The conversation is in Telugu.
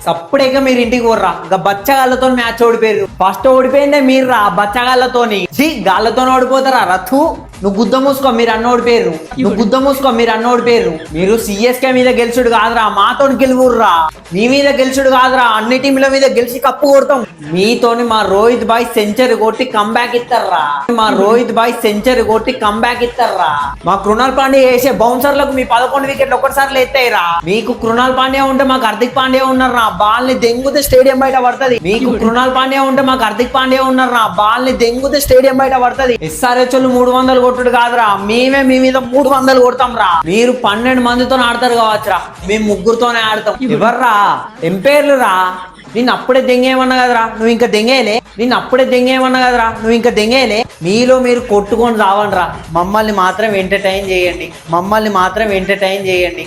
సప్పుడేగా మీరు ఇంటికి పోర్రా. ఇంకా బచ్చగాళ్ళతో మ్యాచ్ ఓడిపోయారు. ఫస్ట్ ఓడిపోయిందే మీరు రా బచ్చగాళ్ళతోని. గాళ్ళతో ఓడిపోతారా రథు. నువ్వు గుద్ద మూసుకో, మీరు అన్న ఓడిపోయారు. నువ్వు గుద్ద మూసుకో, మీరు అన్న ఓడిపోయారు. మీరు సిఎస్కే మీద గెలిచుడు కాదురా, మాతో గెలువుర్రా. మీ మీద గెలిచుడు కాదురా, అన్ని టీంల మీద గెలిచి కప్పు కొడతాం. మీతోని మా రోహిత్ బాయ్ సెంచరీ కొట్టి కంబ్యాక్ ఇస్తారా. మా రోహిత్ బాయ్ సెంచరీ కొట్టి కంబ్యాక్ ఇస్తారా. మా కృణాల్ పాండ్యా వేసే బౌన్సర్లకు మీ 11 వికెట్లు ఒక్కసారి ఎత్తాయిరా. మీకు కృణాల్ పాండ్యా ఉంటే మాకు హార్దిక్ పాండ్యా ఉన్నారా. బాల్ ని దెంగుతే స్టేడియం బయట పడుతుంది. మీకు కృణాల్ పాండ్యా ఉంటే మాకు హార్దిక్ పాండ్యా ఉన్నారా. బాల్ ని దెంగుతే స్టేడియం బయట పడుతుంది. ఎస్ఆర్హెచ్ 300 కొట్టుడు కాదురా, మేమే మీ మీద 300 కొడతాం రా. మీరు 12 మందితో ఆడతారు కావచ్చురా, మేము ముగ్గురుతోనే ఆడతాం. ఎవర్రా ఎంపైర్లు రా. నిన్ను అప్పుడే దెంగేయమన్నా కదరా, నువ్వు ఇంకా దెంగేయలే. నిన్ను అప్పుడే దెంగేయమన్నా కదరా, నువ్వు ఇంకా దెంగేయలే. మీలో మీరు కొట్టుకొని రావండ్రా. మమ్మల్ని మాత్రం ఎంటర్టైన్ చేయండి. మమ్మల్ని మాత్రం ఎంటర్టైన్ చేయండి.